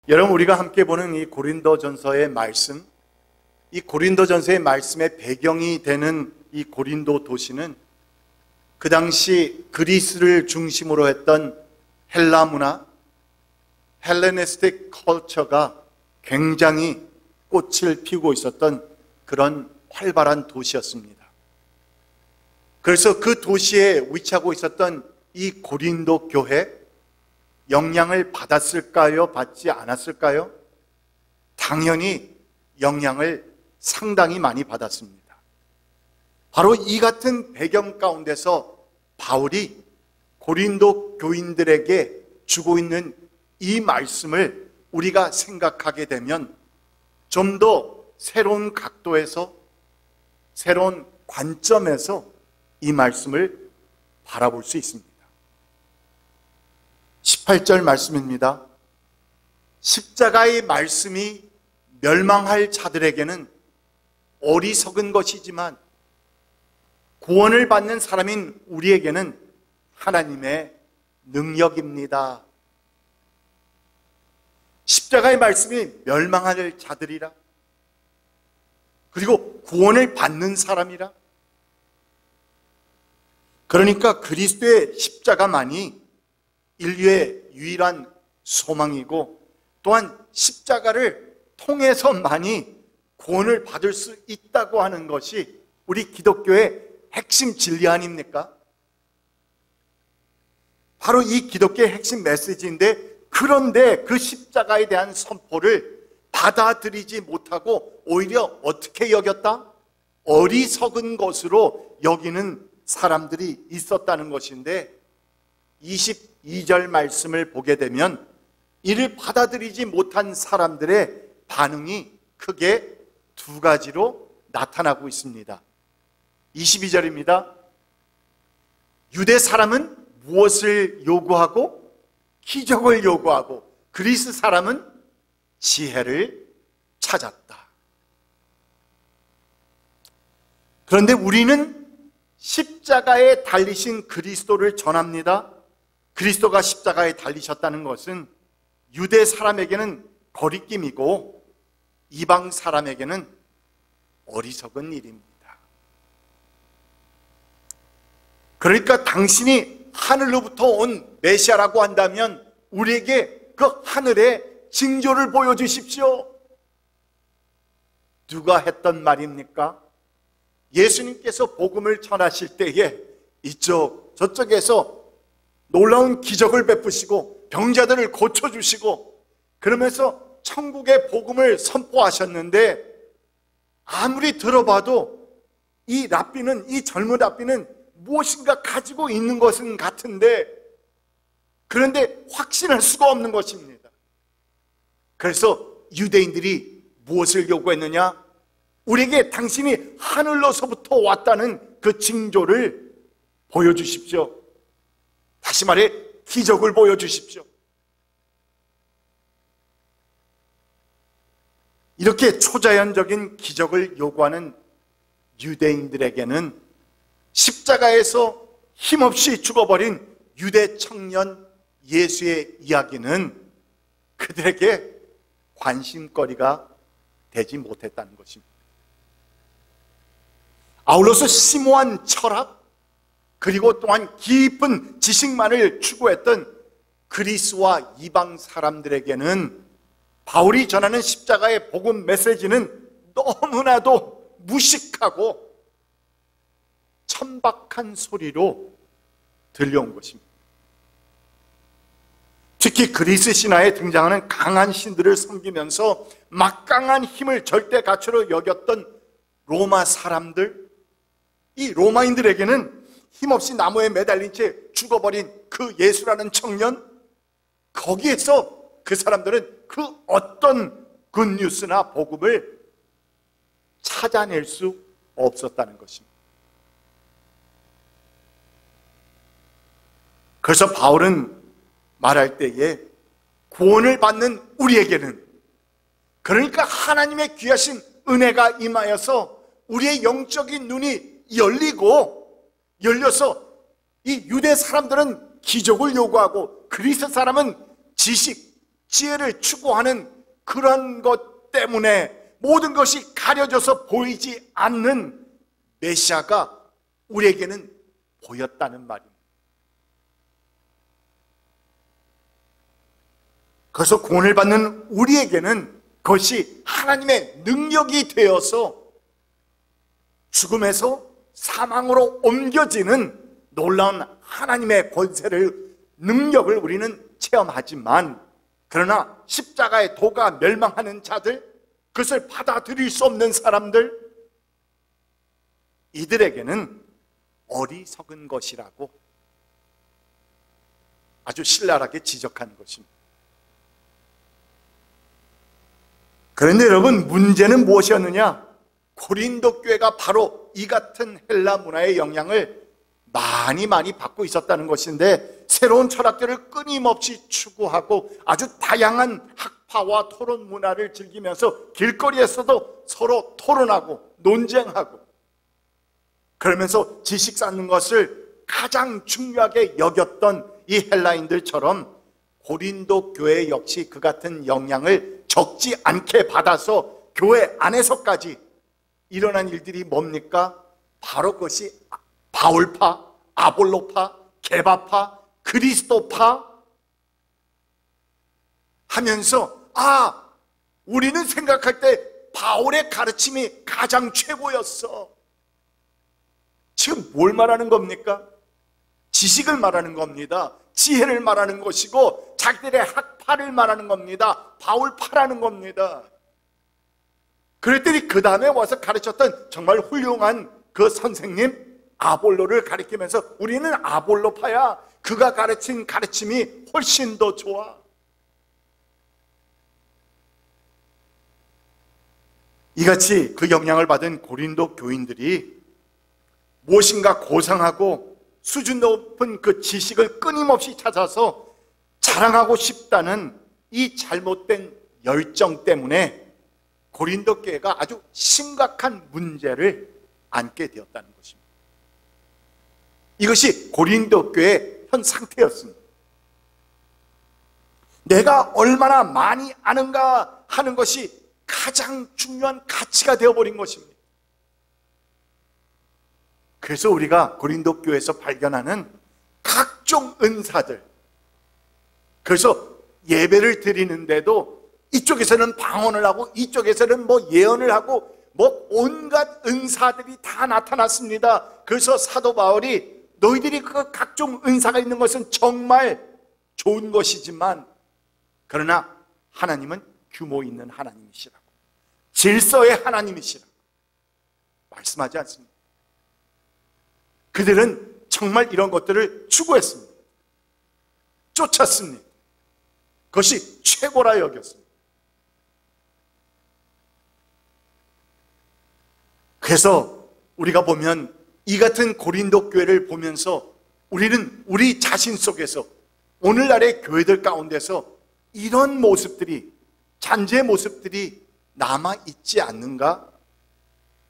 여러분, 우리가 함께 보는 이 고린도전서의 말씀, 이 고린도전서의 말씀의 배경이 되는 이 고린도 도시는 그 당시 그리스를 중심으로 했던 헬라 문화, 헬레니스틱 컬처가 굉장히 꽃을 피우고 있었던 그런 활발한 도시였습니다. 그래서 그 도시에 위치하고 있었던 이 고린도 교회, 영향을 받았을까요? 받지 않았을까요? 당연히 영향을 상당히 많이 받았습니다. 바로 이 같은 배경 가운데서 바울이 고린도 교인들에게 주고 있는 이 말씀을 우리가 생각하게 되면 좀 더 새로운 각도에서, 새로운 관점에서 이 말씀을 바라볼 수 있습니다. 18절 말씀입니다. 십자가의 말씀이 멸망할 자들에게는 어리석은 것이지만 구원을 받는 사람인 우리에게는 하나님의 능력입니다. 십자가의 말씀이 멸망할 자들이라, 그리고 구원을 받는 사람이라. 그러니까 그리스도의 십자가만이 인류의 유일한 소망이고, 또한 십자가를 통해서만이 구원을 받을 수 있다고 하는 것이 우리 기독교의 핵심 진리 아닙니까? 바로 이 기독교의 핵심 메시지인데, 그런데 그 십자가에 대한 선포를 받아들이지 못하고 오히려 어떻게 여겼다? 어리석은 것으로 여기는 사람들이 있었다는 것인데, 22절 말씀을 보게 되면 이를 받아들이지 못한 사람들의 반응이 크게 두 가지로 나타나고 있습니다. 22절입니다. 유대 사람은 무엇을 요구하고? 기적을 요구하고, 그리스 사람은 지혜를 찾았다. 그런데 우리는 십자가에 달리신 그리스도를 전합니다. 그리스도가 십자가에 달리셨다는 것은 유대 사람에게는 거리낌이고 이방 사람에게는 어리석은 일입니다. 그러니까 당신이 하늘로부터 온 메시아라고 한다면 우리에게 그 하늘의 징조를 보여주십시오. 누가 했던 말입니까? 예수님께서 복음을 전하실 때에 이쪽 저쪽에서 놀라운 기적을 베푸시고 병자들을 고쳐주시고 그러면서 천국의 복음을 선포하셨는데, 아무리 들어봐도 이 랍비는, 이 젊은 랍비는 무엇인가 가지고 있는 것은 같은데, 그런데 확신할 수가 없는 것입니다. 그래서 유대인들이 무엇을 요구했느냐? 우리에게 당신이 하늘로서부터 왔다는 그 징조를 보여주십시오. 다시 말해 기적을 보여주십시오. 이렇게 초자연적인 기적을 요구하는 유대인들에게는 십자가에서 힘없이 죽어버린 유대 청년 예수의 이야기는 그들에게 관심거리가 되지 못했다는 것입니다. 아울러서 심오한 철학, 그리고 또한 깊은 지식만을 추구했던 그리스와 이방 사람들에게는 바울이 전하는 십자가의 복음 메시지는 너무나도 무식하고 천박한 소리로 들려온 것입니다. 특히 그리스 신화에 등장하는 강한 신들을 섬기면서 막강한 힘을 절대 가치로 여겼던 로마 사람들, 이 로마인들에게는 힘없이 나무에 매달린 채 죽어버린 그 예수라는 청년, 거기에서 그 사람들은 그 어떤 굿뉴스나 복음을 찾아낼 수 없었다는 것입니다. 그래서 바울은 말할 때에 구원을 받는 우리에게는, 그러니까 하나님의 귀하신 은혜가 임하여서 우리의 영적인 눈이 열려서 이 유대 사람들은 기적을 요구하고 그리스 사람은 지식, 지혜를 추구하는 그런 것 때문에 모든 것이 가려져서 보이지 않는 메시아가 우리에게는 보였다는 말입니다. 그래서 구원을 받는 우리에게는 그것이 하나님의 능력이 되어서 죽음에서 사망으로 옮겨지는 놀라운 하나님의 권세를, 능력을 우리는 체험하지만, 그러나 십자가의 도가 멸망하는 자들, 그것을 받아들일 수 없는 사람들, 이들에게는 어리석은 것이라고 아주 신랄하게 지적하는 것입니다. 그런데 여러분, 문제는 무엇이었느냐? 고린도 교회가 바로 이 같은 헬라 문화의 영향을 많이 받고 있었다는 것인데, 새로운 철학들을 끊임없이 추구하고 아주 다양한 학파와 토론 문화를 즐기면서 길거리에서도 서로 토론하고 논쟁하고, 그러면서 지식 쌓는 것을 가장 중요하게 여겼던 이 헬라인들처럼 고린도 교회 역시 그 같은 영향을 적지 않게 받아서 교회 안에서까지 일어난 일들이 뭡니까? 바로 그것이 바울파, 아볼로파, 게바파, 그리스도파 하면서, 우리는 생각할 때 바울의 가르침이 가장 최고였어. 지금 뭘 말하는 겁니까? 지식을 말하는 겁니다. 지혜를 말하는 것이고 자기들의 학파를 말하는 겁니다. 바울파라는 겁니다. 그랬더니 그 다음에 와서 가르쳤던 정말 훌륭한 그 선생님 아볼로를 가르치면서 우리는 아볼로파야. 그가 가르친 가르침이 훨씬 더 좋아. 이같이 그 영향을 받은 고린도 교인들이 무엇인가 고상하고 수준 높은 그 지식을 끊임없이 찾아서 자랑하고 싶다는 이 잘못된 열정 때문에 고린도 교회가 아주 심각한 문제를 안게 되었다는 것입니다. 이것이 고린도 교회의 현 상태였습니다. 내가 얼마나 많이 아는가 하는 것이 가장 중요한 가치가 되어버린 것입니다. 그래서 우리가 고린도 교회에서 발견하는 각종 은사들, 그래서 예배를 드리는데도 이쪽에서는 방언을 하고 이쪽에서는 예언을 하고 온갖 은사들이 다 나타났습니다. 그래서 사도 바울이 너희들이 그 각종 은사가 있는 것은 정말 좋은 것이지만, 그러나 하나님은 규모 있는 하나님이시라고, 질서의 하나님이시라고 말씀하지 않습니다. 그들은 정말 이런 것들을 추구했습니다. 쫓았습니다. 그것이 최고라 여겼습니다. 그래서 우리가 보면 이 같은 고린도 교회를 보면서 우리는 우리 자신 속에서 오늘날의 교회들 가운데서 이런 모습들이, 잔재의 모습들이 남아있지 않는가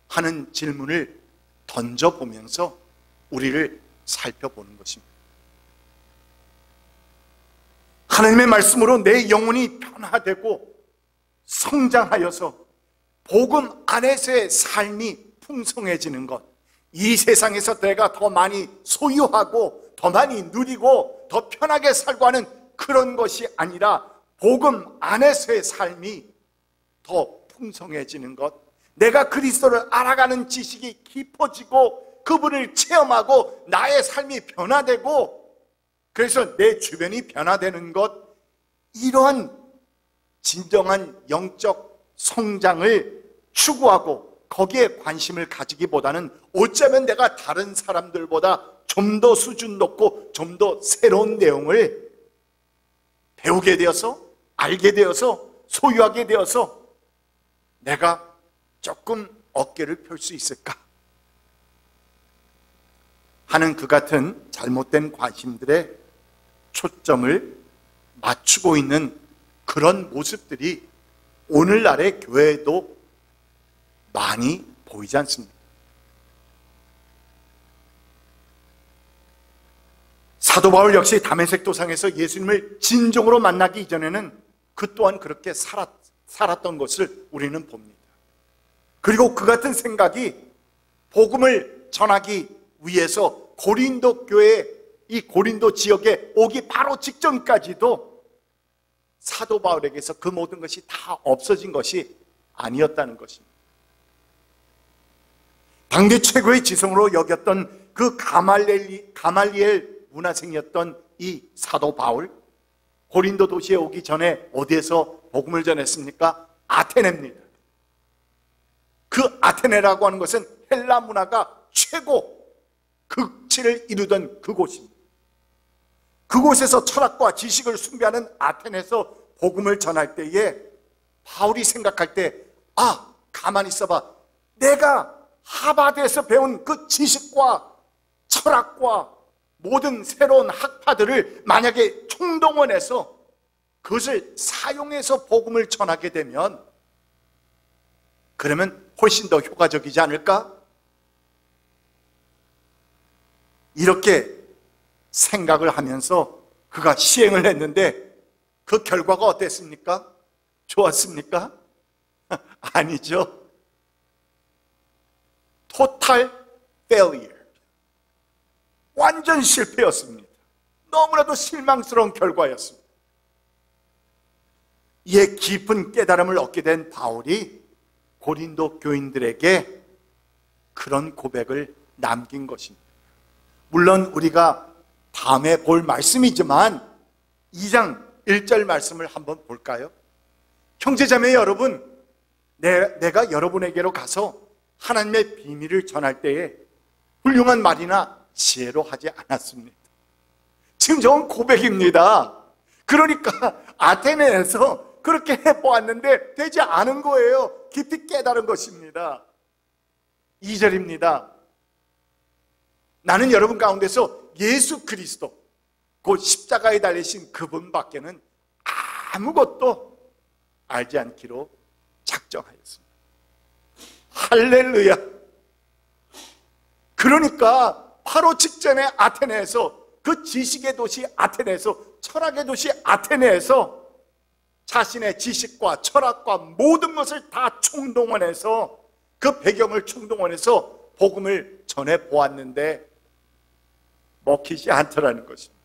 하는 질문을 던져보면서 우리를 살펴보는 것입니다. 하나님의 말씀으로 내 영혼이 변화되고 성장하여서 복음 안에서의 삶이 풍성해지는 것, 이 세상에서 내가 더 많이 소유하고 더 많이 누리고 더 편하게 살고 하는 그런 것이 아니라 복음 안에서의 삶이 더 풍성해지는 것, 내가 그리스도를 알아가는 지식이 깊어지고 그분을 체험하고 나의 삶이 변화되고 그래서 내 주변이 변화되는 것, 이러한 진정한 영적 성장을 추구하고 거기에 관심을 가지기보다는 어쩌면 내가 다른 사람들보다 좀 더 수준 높고 좀 더 새로운 내용을 배우게 되어서, 알게 되어서, 소유하게 되어서 내가 조금 어깨를 펼 수 있을까 하는 그 같은 잘못된 관심들에 초점을 맞추고 있는 그런 모습들이 오늘날의 교회에도 많이 보이지 않습니다. 사도 바울 역시 다메섹 도상에서 예수님을 진정으로 만나기 이전에는 그 또한 그렇게 살았던 것을 우리는 봅니다. 그리고 그 같은 생각이 복음을 전하기 위해서 고린도 교회, 이 고린도 지역에 오기 바로 직전까지도 사도 바울에게서 그 모든 것이 다 없어진 것이 아니었다는 것입니다. 당대 최고의 지성으로 여겼던 그 가말리엘 문화생이었던 이 사도 바울, 고린도 도시에 오기 전에 어디에서 복음을 전했습니까? 아테네입니다. 그 아테네라고 하는 것은 헬라 문화가 최고 극치를 이루던 그곳입니다. 그곳에서 철학과 지식을 숭배하는 아테네에서 복음을 전할 때에 바울이 생각할 때, 가만히 있어봐, 내가 하버드에서 배운 그 지식과 철학과 모든 새로운 학파들을 만약에 총동원해서 그것을 사용해서 복음을 전하게 되면 그러면 훨씬 더 효과적이지 않을까? 이렇게 생각을 하면서 그가 시행을 했는데 그 결과가 어땠습니까? 좋았습니까? 아니죠. Total failure. 완전 실패였습니다. 너무나도 실망스러운 결과였습니다. 이에 깊은 깨달음을 얻게 된 바울이 고린도 교인들에게 그런 고백을 남긴 것입니다. 물론 우리가 다음에 볼 말씀이지만 2장 1절 말씀을 한번 볼까요? 형제자매 여러분, 내가 여러분에게로 가서 하나님의 비밀을 전할 때에 훌륭한 말이나 지혜로 하지 않았습니다. 지금 저건 고백입니다. 그러니까 아테네에서 그렇게 해보았는데 되지 않은 거예요. 깊이 깨달은 것입니다. 2절입니다. 나는 여러분 가운데서 예수 그리스도, 곧 십자가에 달리신 그분밖에는 아무것도 알지 않기로 작정하였습니다. 할렐루야. 그러니까 바로 직전에 아테네에서, 그 지식의 도시 아테네에서, 철학의 도시 아테네에서 자신의 지식과 철학과 모든 것을 다 총동원해서, 그 배경을 총동원해서 복음을 전해 보았는데 먹히지 않더라는 것입니다.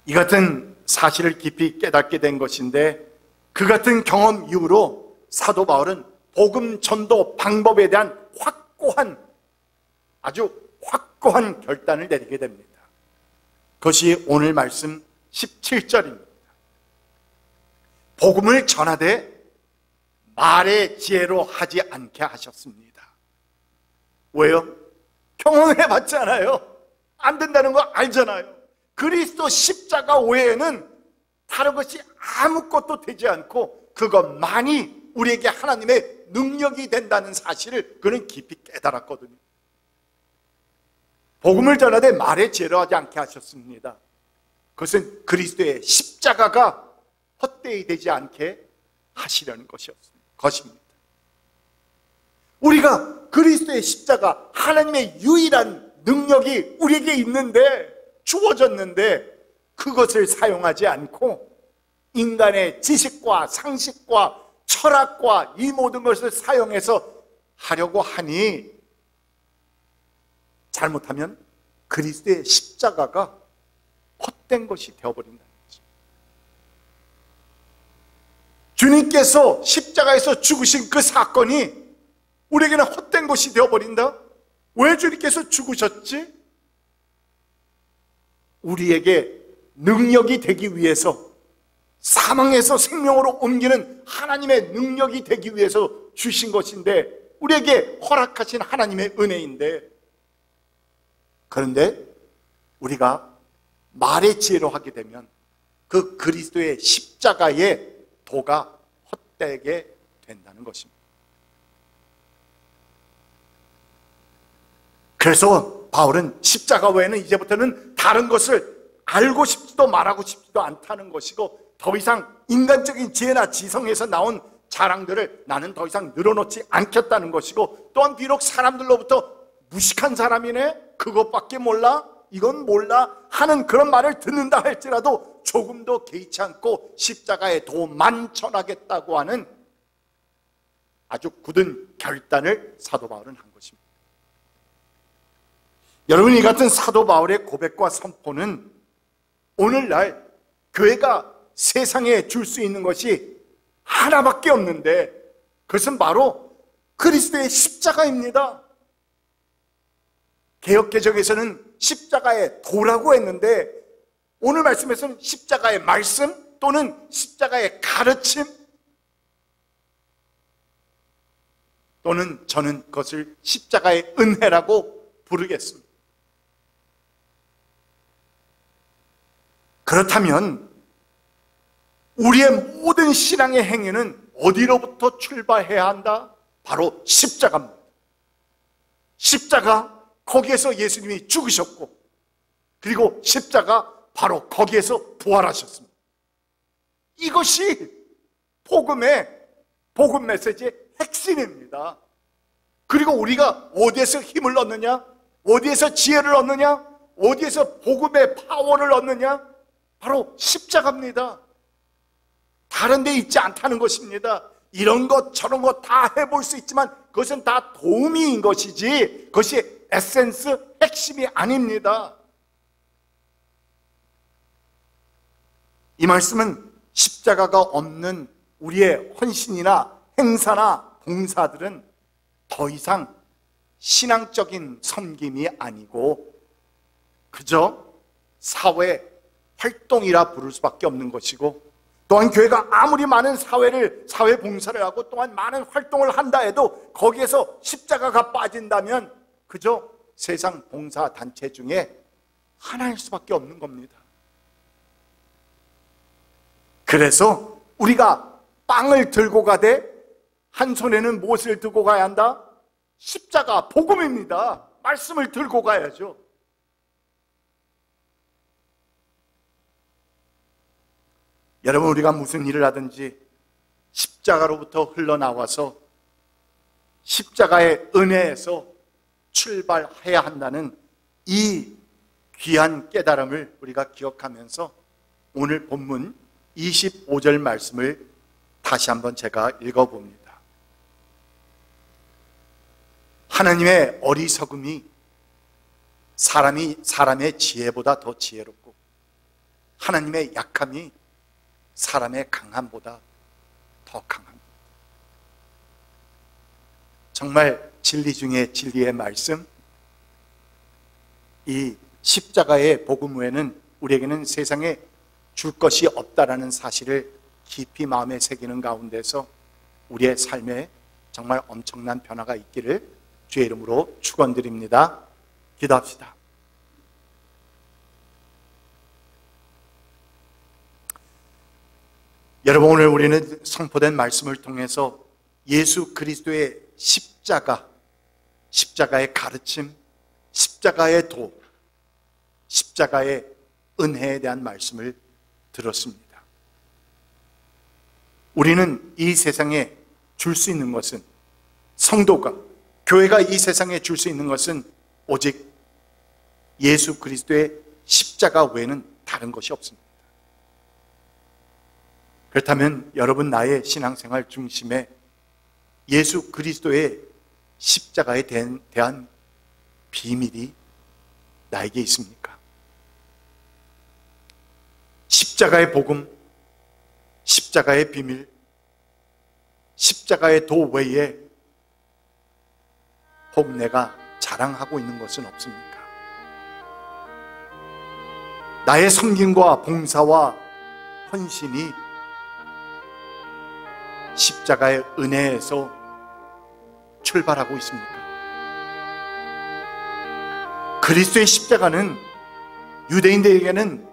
이 같은 사실을 깊이 깨닫게 된 것인데, 그 같은 경험 이후로 사도 바울은 복음 전도 방법에 대한 아주 확고한 결단을 내리게 됩니다. 그것이 오늘 말씀 17절입니다. 복음을 전하되 말의 지혜로 하지 않게 하셨습니다. 왜요? 경험해 봤잖아요. 안 된다는 거 알잖아요. 그리스도 십자가 외에는 다른 것이 아무것도 되지 않고 그것만이 우리에게 하나님의 능력이 된다는 사실을 그는 깊이 깨달았거든요. 복음을 전하되 말의 지혜로 하지 않게 하셨습니다. 그것은 그리스도의 십자가가 헛되이 되지 않게 하시려는 것입니다. 우리가 그리스도의 십자가, 하나님의 유일한 능력이 우리에게 있는데, 주어졌는데 그것을 사용하지 않고 인간의 지식과 상식과 철학과 이 모든 것을 사용해서 하려고 하니 잘못하면 그리스도의 십자가가 헛된 것이 되어버린다는 거죠. 주님께서 십자가에서 죽으신 그 사건이 우리에게는 헛된 것이 되어버린다? 왜 주님께서 죽으셨지? 우리에게 능력이 되기 위해서, 사망에서 생명으로 옮기는 하나님의 능력이 되기 위해서 주신 것인데, 우리에게 허락하신 하나님의 은혜인데, 그런데 우리가 말의 지혜로 하게 되면 그 그리스도의 십자가의 도가 헛되게 된다는 것입니다. 그래서 바울은 십자가 외에는 이제부터는 다른 것을 알고 싶지도 말하고 싶지도 않다는 것이고, 더 이상 인간적인 지혜나 지성에서 나온 자랑들을 나는 더 이상 늘어놓지 않겠다는 것이고, 또한 비록 사람들로부터 무식한 사람이네, 그것밖에 몰라, 이건 몰라 하는 그런 말을 듣는다 할지라도 조금도 개의치 않고 십자가에 도 만천하겠다고 하는 아주 굳은 결단을 사도 바울은 한 것입니다. 여러분, 이 같은 사도 바울의 고백과 선포는 오늘날 교회가 세상에 줄 수 있는 것이 하나밖에 없는데, 그것은 바로 그리스도의 십자가입니다. 개역개정에서는 십자가의 도라고 했는데, 오늘 말씀에서는 십자가의 말씀 또는 십자가의 가르침, 또는 저는 그것을 십자가의 은혜라고 부르겠습니다. 그렇다면 우리의 모든 신앙의 행위는 어디로부터 출발해야 한다? 바로 십자가입니다. 십자가, 거기에서 예수님이 죽으셨고, 그리고 십자가, 바로 거기에서 부활하셨습니다. 이것이 복음 메시지의 핵심입니다. 그리고 우리가 어디에서 힘을 얻느냐? 어디에서 지혜를 얻느냐? 어디에서 복음의 파워를 얻느냐? 바로 십자가입니다. 다른 데 있지 않다는 것입니다. 이런 것 저런 것 다 해볼 수 있지만 그것은 다 도움인 것이지 그것이 에센스, 핵심이 아닙니다. 이 말씀은 십자가가 없는 우리의 헌신이나 행사나 봉사들은 더 이상 신앙적인 섬김이 아니고 그저 사회 활동이라 부를 수밖에 없는 것이고, 또한 교회가 아무리 많은 사회 봉사를 하고 또한 많은 활동을 한다 해도 거기에서 십자가가 빠진다면 그저 세상 봉사 단체 중에 하나일 수밖에 없는 겁니다. 그래서 우리가 빵을 들고 가되 한 손에는 무엇을 들고 가야 한다? 십자가, 복음입니다. 말씀을 들고 가야죠. 여러분, 우리가 무슨 일을 하든지 십자가로부터 흘러나와서 십자가의 은혜에서 출발해야 한다는 이 귀한 깨달음을 우리가 기억하면서 오늘 본문 25절 말씀을 다시 한번 제가 읽어봅니다. 하나님의 어리석음이 사람의 지혜보다 더 지혜롭고 하나님의 약함이 사람의 강함보다 더 강합니다. 정말 진리 중에 진리의 말씀, 이 십자가의 복음 외에는 우리에게는 세상에 줄 것이 없다라는 사실을 깊이 마음에 새기는 가운데서 우리의 삶에 정말 엄청난 변화가 있기를 주의 이름으로 축원드립니다. 기도합시다. 여러분, 오늘 우리는 선포된 말씀을 통해서 예수 그리스도의 십자가의 가르침, 십자가의 도, 십자가의 은혜에 대한 말씀을 들었습니다. 우리는 이 세상에 줄 수 있는 것은, 성도가, 교회가 이 세상에 줄 수 있는 것은 오직 예수 그리스도의 십자가 외에는 다른 것이 없습니다. 그렇다면 여러분, 나의 신앙생활 중심에 예수 그리스도의 십자가에 대한 비밀이 나에게 있습니까? 십자가의 복음, 십자가의 비밀, 십자가의 도 외에 혹 내가 자랑하고 있는 것은 없습니까? 나의 섬김과 봉사와 헌신이 십자가의 은혜에서 출발하고 있습니까? 그리스도의 십자가는 유대인들에게는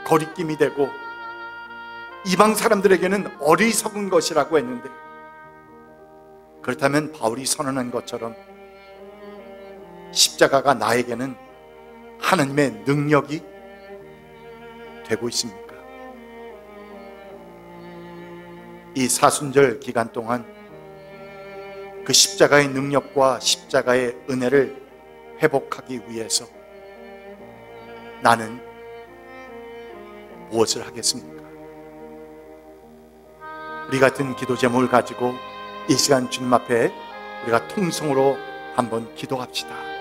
거리낌이 되고 이방 사람들에게는 어리석은 것이라고 했는데, 그렇다면 바울이 선언한 것처럼 십자가가 나에게는 하나님의 능력이 되고 있습니까? 이 사순절 기간 동안 그 십자가의 능력과 십자가의 은혜를 회복하기 위해서 나는 무엇을 하겠습니까? 우리 같은 기도 제목을 가지고 이 시간 주님 앞에 우리가 통성으로 한번 기도합시다.